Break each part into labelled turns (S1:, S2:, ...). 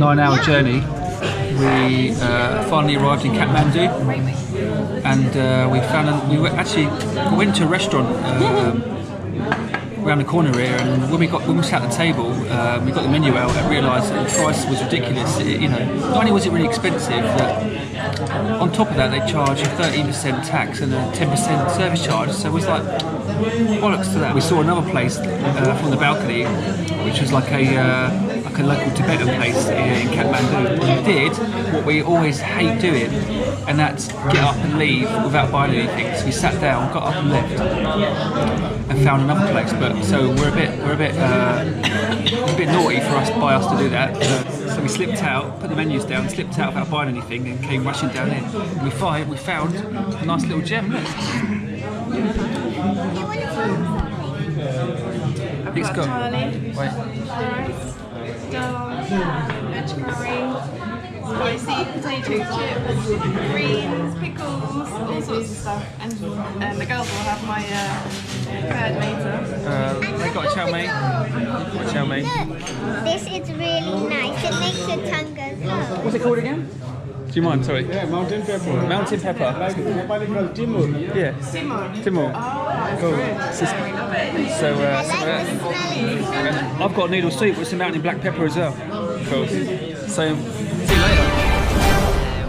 S1: 9-hour journey, we finally arrived in Kathmandu, and we went to a restaurant around the corner here, and when we sat at the table, we got the menu out and realised that the price was ridiculous. Not only was it really expensive, that on top of that they charge a 13% tax and a 10% service charge. So it was like bollocks to that. We saw another place from the balcony, which was like a local Tibetan place in Kathmandu. We did what we always hate doing, and that's get up and leave without buying anything. So we sat down, got up and left, and found another place. But so we're a bit naughty by us to do that. So we slipped out, put the menus down, slipped out without buying anything, and came rushing down in. We found a nice little gem. Look.
S2: I've got Charlie, rice, dal, veg curry, spicy potato chips, greens, pickles, all sorts of stuff. And the girls will have my curd later.
S1: They got a chow mein. Chow mein.
S3: Look, this is really nice. It makes your tongue go slow.
S1: What's it called again? Do you mind? Sorry.
S4: Yeah, mountain pepper.
S1: Mountain pepper.
S4: Like Nepali called Timur.
S1: Yeah. Timur.
S2: Oh,
S1: Cool.
S2: good. Very lovely.
S1: So,
S3: I like the smell.
S1: and I've got a noodle soup with some mountain black pepper as well. Cool. So, see you later.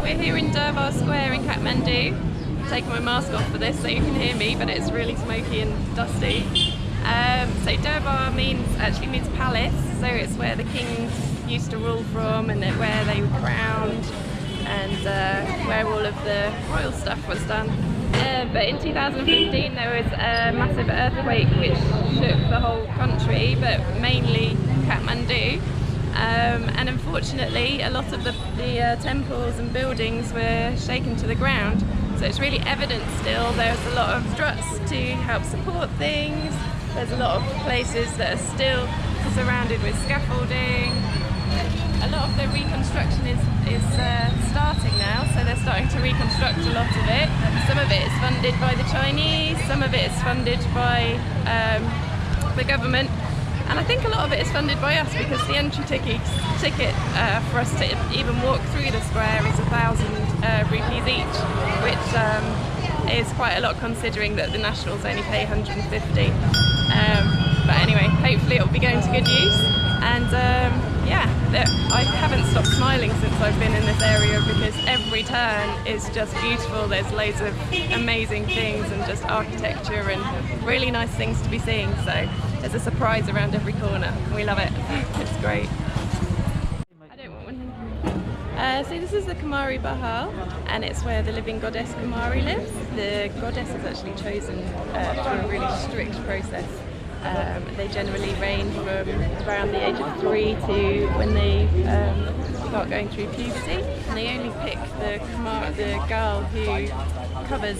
S2: We're here in Durbar Square in Kathmandu. I'm taking my mask off for this so you can hear me, but it's really smoky and dusty. So Durbar actually means palace, so it's where the kings used to rule from, and where they were crowned, and where all of the royal stuff was done. But in 2015 there was a massive earthquake which shook the whole country, but mainly Kathmandu. And unfortunately a lot of the temples and buildings were shaken to the ground, so it's really evident still. There's a lot of struts to help support things. There's a lot of places that are still surrounded with scaffolding. A lot of the reconstruction is starting now, so they're starting to reconstruct a lot of it. Some of it is funded by the Chinese, some of it is funded by the government, and I think a lot of it is funded by us, because the entry ticket for us to even walk through the square is 1,000 rupees each, which is quite a lot considering that the nationals only pay 150. But anyway, hopefully it will be going to good use. And yeah, I haven't stopped smiling since I've been in this area, because every turn is just beautiful. There's loads of amazing things and just architecture and really nice things to be seeing. So there's a surprise around every corner. We love it. It's great. I don't want one. So this is the Kumari Bahal, and it's where the living goddess Kumari lives. The goddess is actually chosen through a really strict process. They generally reign from around the age of 3 to when they start going through puberty, and they only pick the girl who covers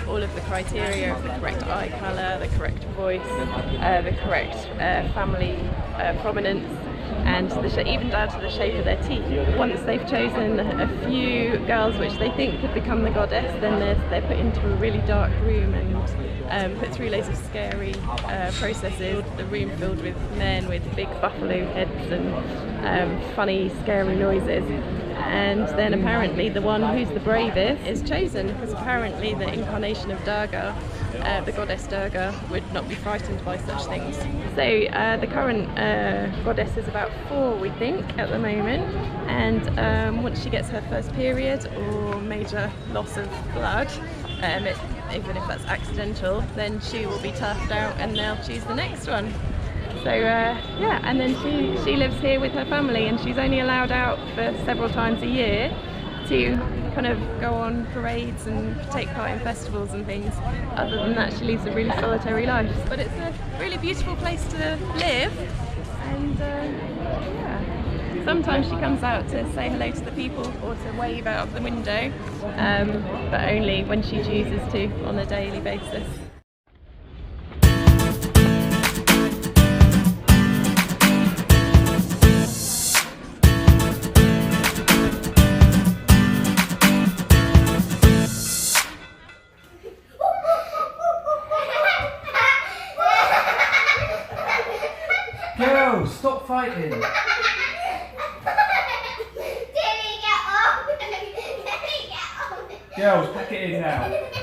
S2: all of the criteria of the correct eye colour, the correct voice, the correct family prominence, and even down to the shape of their teeth. Once they've chosen a few girls which they think could become the goddess, then they're put into a really dark room and put through loads of scary processes. The room filled with men with big buffalo heads and funny, scary noises. And then apparently the one who's the bravest is chosen, because apparently the incarnation of Durga, the goddess Durga, would not be frightened by such things. So the current goddess is about 4, we think, at the moment, and once she gets her first period or major loss of blood, even if that's accidental, then she will be turfed out and they'll choose the next one. So yeah, and then she lives here with her family, and she's only allowed out for several times a year to kind of go on parades and take part in festivals and things. Other than that, she leads a really solitary life. But it's a really beautiful place to live, and yeah. Sometimes she comes out to say hello to the people or to wave out of the window, but only when she chooses to on a daily basis.
S1: Girls, stop fighting!
S5: Girls, pack it in now.